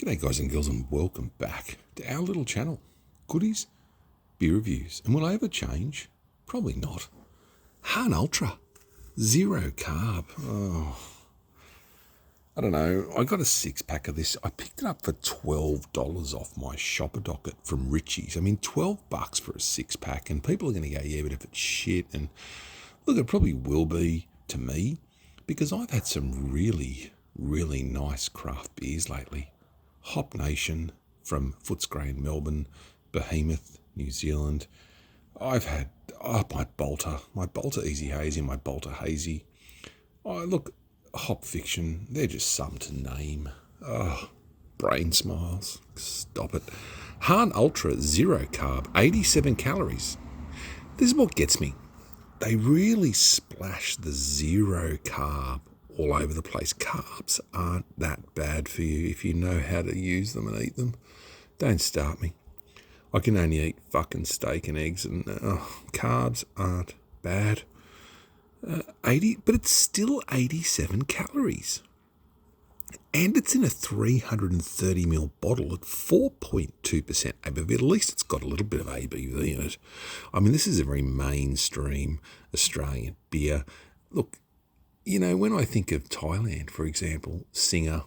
G'day guys and girls, and welcome back to our little channel, Goodies Beer Reviews. And will I ever change? Probably not. Hahn Ultra Zero carb. Oh, I don't know. I got a 6-pack of this. I picked it up for $12 off my shopper docket from Richie's. I mean, $12 for a 6-pack, and people are going to go, yeah, but if it's shit, and look, it probably will be to me, because I've had some really, really nice craft beers lately. Hop Nation from Footscray in Melbourne, Behemoth, New Zealand. I've had my Bolter Easy Hazy, my Bolter Hazy. Oh, look, Hop Fiction, they're just some to name. Oh, brain smiles. Stop it. Hahn Ultra Zero carb, 87 calories. This is what gets me. They really splash the zero carb all over the place. Carbs aren't that bad for you if you know how to use them and eat them. Don't start me. I can only eat fucking steak and eggs, and carbs aren't bad. 80, but it's still 87 calories. And it's in a 330ml bottle at 4.2% ABV. At least it's got a little bit of ABV in it. I mean, this is a very mainstream Australian beer. Look, you know, when I think of Thailand, for example, Singer,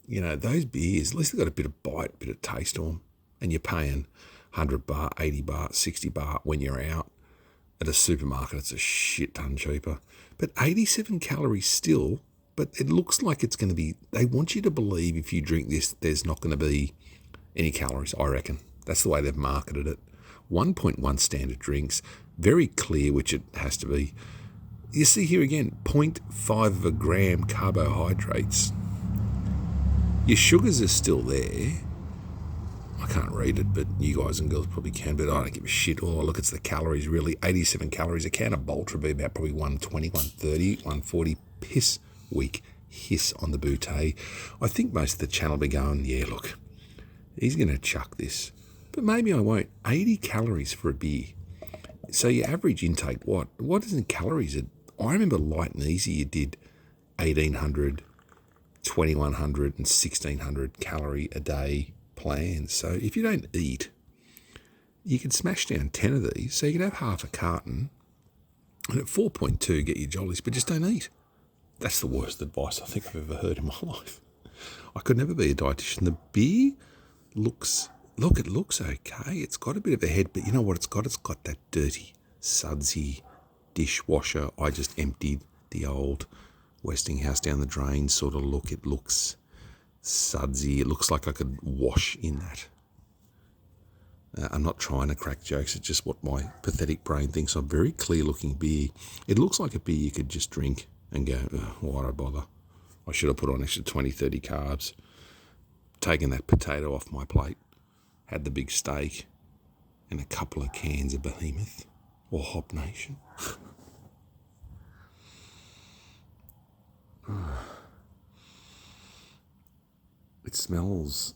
you know, those beers, at least they've got a bit of bite, a bit of taste to them. And you're paying 100 baht, 80 baht, 60 baht when you're out at a supermarket. It's a shit ton cheaper. But 87 calories still, but it looks like it's going to be, they want you to believe if you drink this, there's not going to be any calories, I reckon. That's the way they've marketed it. 1.1 standard drinks, very clear, which it has to be. You see here again, 0.5 of a gram carbohydrates. Your sugars are still there. I can't read it, but you guys and girls probably can, but I don't give a shit. Oh, look, it's the calories, really. 87 calories. A can of Bolter would be about probably 120, 130, 140. Piss weak hiss on the bootay. I think most of the channel will be going, yeah, look, he's going to chuck this. But maybe I won't. 80 calories for a beer. So your average intake, what is in calories? I remember light and easy, you did 1,800, 2,100 and 1,600 calorie a day plans. So if you don't eat, you can smash down 10 of these. So you can have half a carton, and at 4.2 get your jollies, but just don't eat. That's the worst advice I think I've ever heard in my life. I could never be a dietitian. The beer looks okay. It's got a bit of a head, but you know what it's got? It's got that dirty, sudsy dishwasher. I just emptied the old Westinghouse down the drain sort of look. It looks sudsy. It looks like I could wash in that. I'm not trying to crack jokes. It's just what my pathetic brain thinks. A very clear-looking beer. It looks like a beer you could just drink and go, why'd I bother? I should have put on an extra 20, 30 carbs, taken that potato off my plate, had the big steak, and a couple of cans of Behemoth or Hop Nation. It smells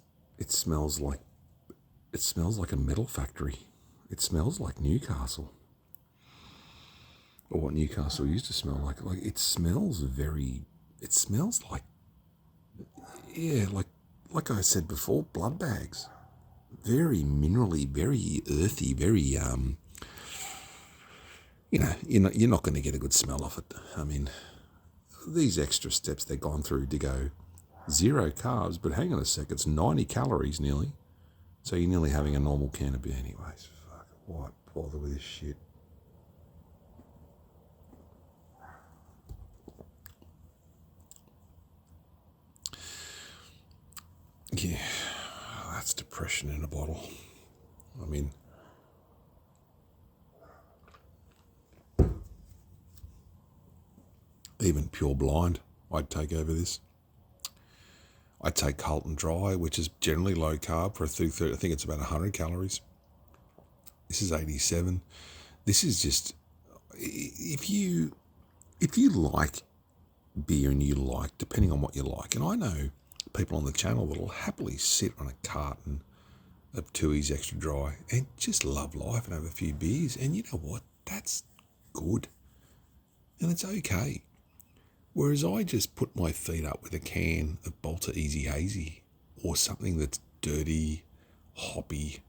like a metal factory. It smells like Newcastle, or what Newcastle used to smell like. Like it smells like, yeah, like I said before, blood bags. Very minerally, very earthy, very you're not going to get a good smell of it. I mean, these extra steps they've gone through to go zero carbs, but hang on a sec, it's 90 calories nearly. So you're nearly having a normal can of beer anyways. Fuck, what bother with this shit? Yeah, that's depression in a bottle. I mean, even Pure Blind, I'd take over this. I'd take Carlton Dry, which is generally low carb for a 230. I think it's about 100 calories. This is 87. This is just, if you like beer and you like, depending on what you like, and I know people on the channel that will happily sit on a carton of Tooheys Extra Dry and just love life and have a few beers. And you know what? That's good. And it's okay. Whereas I just put my feet up with a can of Bolter Easy Hazy or something that's dirty, hoppy.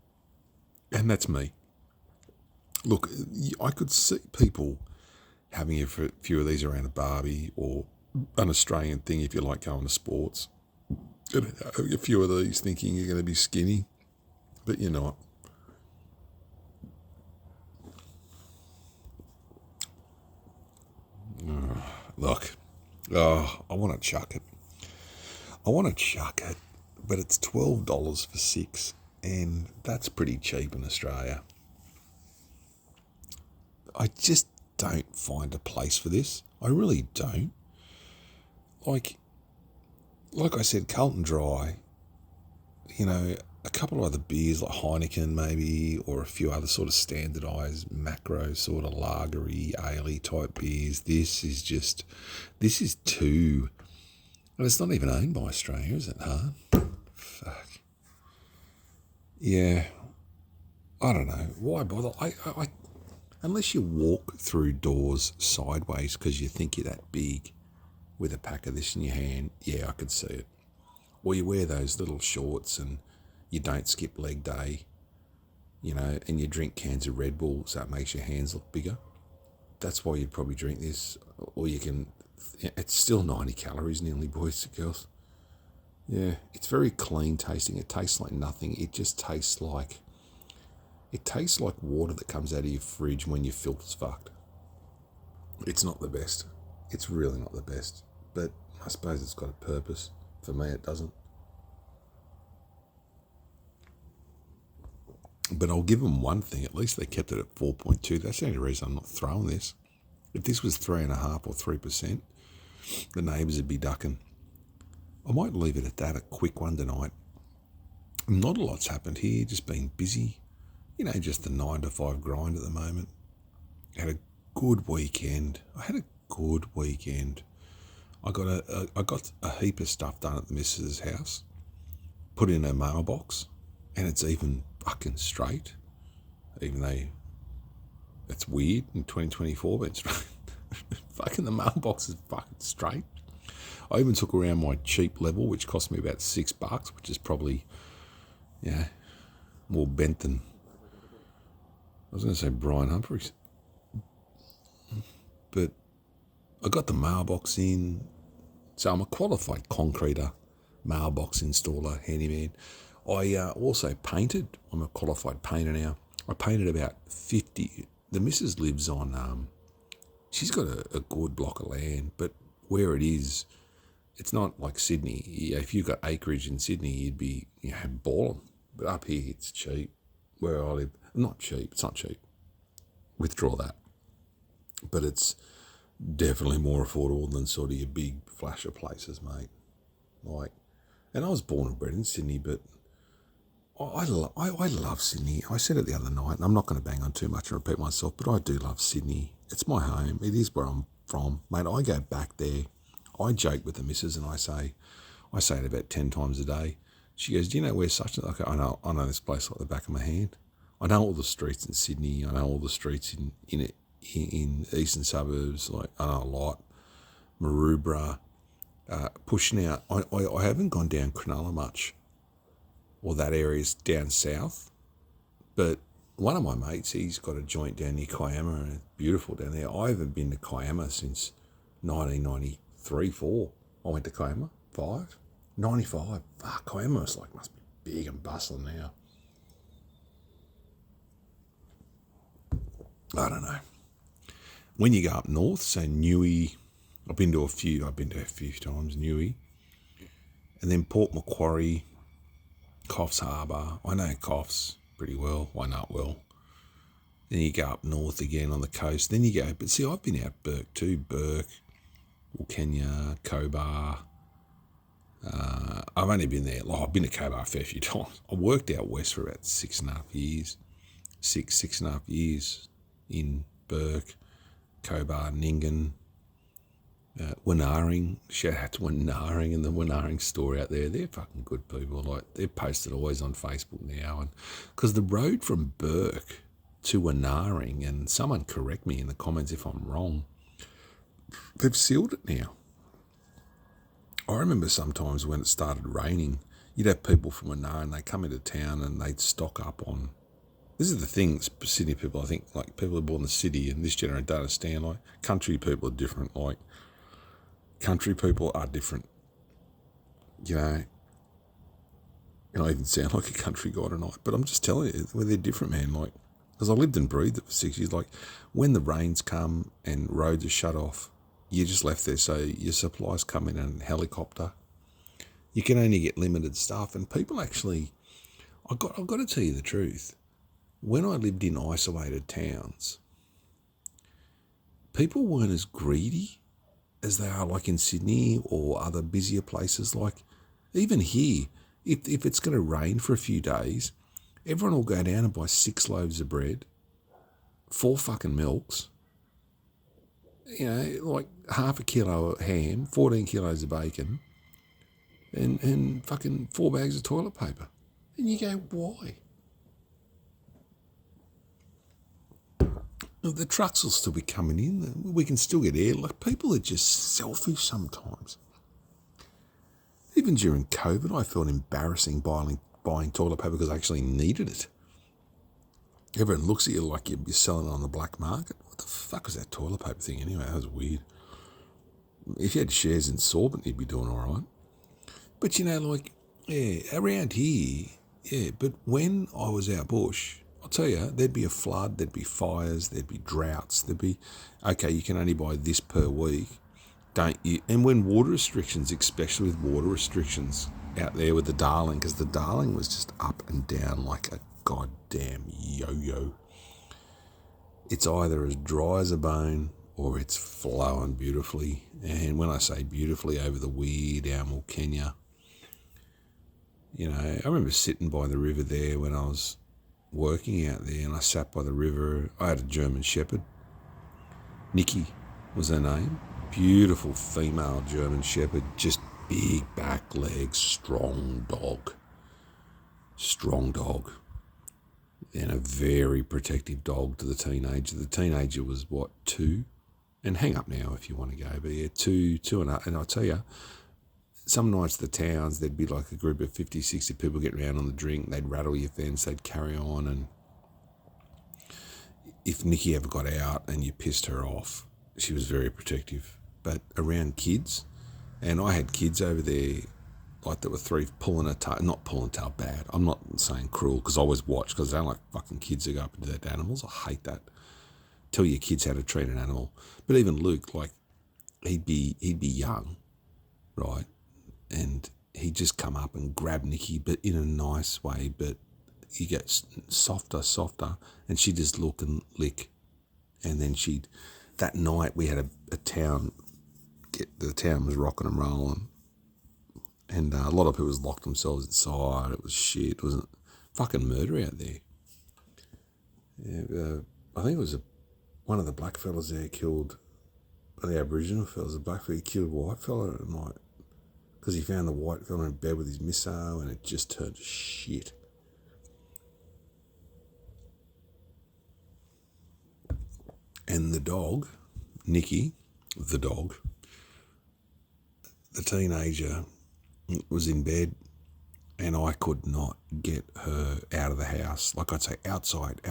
And that's me. Look, I could see people having a few of these around a barbie or an Australian thing if you like going to sports. A few of these thinking you're going to be skinny, but you're not. Look, I want to chuck it. But it's $12 for 6, and that's pretty cheap in Australia. I just don't find a place for this. I really don't. Like I said, Carlton Dry, a couple of other beers like Heineken maybe, or a few other sort of standardised macro sort of lagery, ale type beers. This is too, and it's not even owned by Australia, is it, Hahn? Fuck. Yeah, I don't know. Why bother? I unless you walk through doors sideways because you think you're that big with a pack of this in your hand, yeah, I could see it. Or you wear those little shorts and you don't skip leg day, and you drink cans of Red Bull so it makes your hands look bigger. That's why you'd probably drink this. Or you can, it's still 90 calories nearly, boys and girls. Yeah, it's very clean tasting. It tastes like nothing. It just tastes like, water that comes out of your fridge when your filter's fucked. It's not the best. It's really not the best. But I suppose it's got a purpose. For me, it doesn't. But I'll give them one thing. At least they kept it at 4.2. That's the only reason I'm not throwing this. If this was 3.5% or 3%, the neighbours would be ducking. I might leave it at that, a quick one tonight. Not a lot's happened here, just been busy. Just the 9 to 5 grind at the moment. Had a good weekend. I got a heap of stuff done at the missus' house. Put in her mailbox, and it's even fucking straight. Even though it's weird in 2024, but it's fucking the mailbox is fucking straight. I even took around my cheap level, which cost me about $6, which is probably, more bent than, I was going to say Brian Humphries. But I got the mailbox in, so I'm a qualified concreter, mailbox installer, handyman. I also painted. I'm a qualified painter now. I painted about 50. The missus lives on, she's got a good block of land, but where it is, it's not like Sydney. If you've got acreage in Sydney, you'd be balling. But up here, it's cheap. Where I live, not cheap. It's not cheap. Withdraw that. But it's definitely more affordable than sort of your big flasher places, mate. And I was born and bred in Sydney, but I love Sydney. I said it the other night, and I'm not going to bang on too much and repeat myself, but I do love Sydney. It's my home. It is where I'm from, mate. I go back there. I joke with the missus, and I say it about 10 times a day. She goes, "Do you know where such?" I go, I know this place like the back of my hand. I know all the streets in Sydney. I know all the streets in eastern suburbs. I know a lot. Maroubra, pushing out. I haven't gone down Cronulla much, or that area's down south. But one of my mates, he's got a joint down near Kiama, and it's beautiful down there. I haven't been to Kiama since 1993-4. I went to Kiama, 95. Fuck, Kiama must be big and bustling now. I don't know. When you go up north, so Newey, I've been to a few times, Newey. And then Port Macquarie, Coffs Harbour. I know Coffs pretty well. I know it well. Then you go up north again on the coast. Then you go, but see, I've been out Burke too. Burke, Kenya, Cobar. I've only been there, I've been to Cobar a fair few times. I worked out west for about 6.5 years. Six and a half years in Burke, Cobar, Nyngan, Winaring. Shout out to Winaring and the Winaring store out there. They're fucking good people. They're posted always on Facebook now. And because the road from Burke to Winaring, and someone correct me in the comments if I'm wrong, they've sealed it now. I remember sometimes when it started raining, you'd have people from and they come into town and they'd stock up on. This is the thing, Sydney people, I think, like people who are born in the city and this generation don't understand, like country people are different, like country people are different, you know. And I even sound like a country guy tonight, but I'm just telling you, well, they're different, man, like, because I lived and breathed it for 6 years, like when the rains come and roads are shut off, you're just left there, so your supplies come in a helicopter. You can only get limited stuff, and people actually, I've got to tell you the truth, when I lived in isolated towns, people weren't as greedy as they are like in Sydney or other busier places. Like even here, if it's going to rain for a few days, everyone will go down and buy 6 loaves of bread, 4 fucking milks, you know, like half a kilo of ham, 14 kilos of bacon, and fucking 4 bags of toilet paper. And you go, why? The trucks will still be coming in. We can still get air. Like, people are just selfish sometimes. Even during COVID, I felt embarrassing buying toilet paper because I actually needed it. Everyone looks at you like you're selling it on the black market. What the fuck was that toilet paper thing anyway? That was weird. If you had shares in Sorbent, you'd be doing all right. But, you know, like, yeah, around here, yeah, but when I was out bush, I'll tell you, there'd be a flood, there'd be fires, there'd be droughts, there'd be, okay, you can only buy this per week, don't you? And when water restrictions, especially with water restrictions out there with the Darling, because the Darling was just up and down like a goddamn yo-yo. It's either as dry as a bone or it's flowing beautifully. And when I say beautifully, over the weird Almal, Kenya, you know, I remember sitting by the river there when I was working out there, and I sat by the river. I had a German Shepherd. Nikki was her name. Beautiful female German Shepherd, just big back legs, strong dog. And a very protective dog to the teenager. The teenager was, 2? And hang up now if you want to go. But yeah, 2 and a, and I'll tell you, some nights at the towns, there'd be like a group of 50, 60 people getting around on the drink. They'd rattle your fence, they'd carry on. And if Nikki ever got out and you pissed her off, she was very protective. But around kids, and I had kids over there, like that were 3 pulling a tail, not pulling a tail bad. I'm not saying cruel, because I always watch, because I don't like fucking kids who go up and do that to animals. I hate that. Tell your kids how to treat an animal. But even Luke, like, he'd be young, right? And he'd just come up and grab Nikki, but in a nice way, but he gets softer, and she'd just look and lick. And then that night we had a town, the town was rocking and rolling, and a lot of people locked themselves inside. It was shit. It was fucking murder out there. Yeah, I think it was one of the black fellas there killed, the Aboriginal fellas, the black fella killed a white fella at night, because he found the white fella in bed with his misso, and it just turned to shit. And the dog, Nikki, the dog, the teenager, was in bed, and I could not get her out of the house. Like I'd say, outside,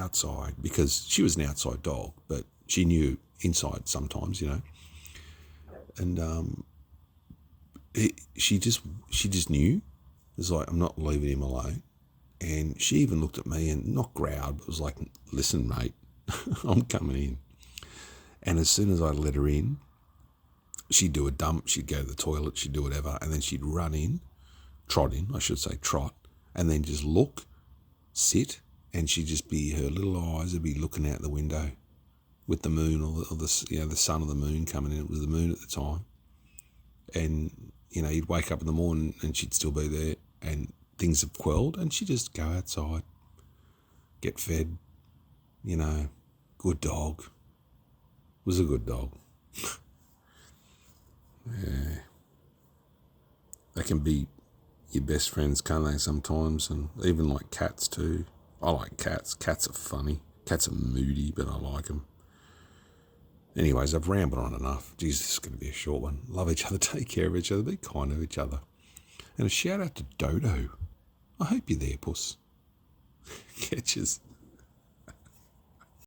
because she was an outside dog, but she knew inside sometimes, you know. And she just knew. It was like, I'm not leaving him alone. And she even looked at me and not growled, but was like, listen, mate, I'm coming in. And as soon as I let her in, she'd do a dump, she'd go to the toilet, she'd do whatever, and then she'd trot in, and then just look, sit, and she'd just be, her little eyes would be looking out the window with the moon or the sun or the moon coming in. It was the moon at the time. And, you know, you'd wake up in the morning and she'd still be there, and things have quelled, and she'd just go outside, get fed, you know, good dog. Was a good dog. Yeah. They can be your best friends, can't they, sometimes? And even like cats too. I like cats. Cats are funny. Cats are moody, but I like them. Anyways, I've rambled on enough. Jesus, this is going to be a short one. Love each other, take care of each other, be kind to each other. And a shout out to Dodo. I hope you're there, puss. Catches.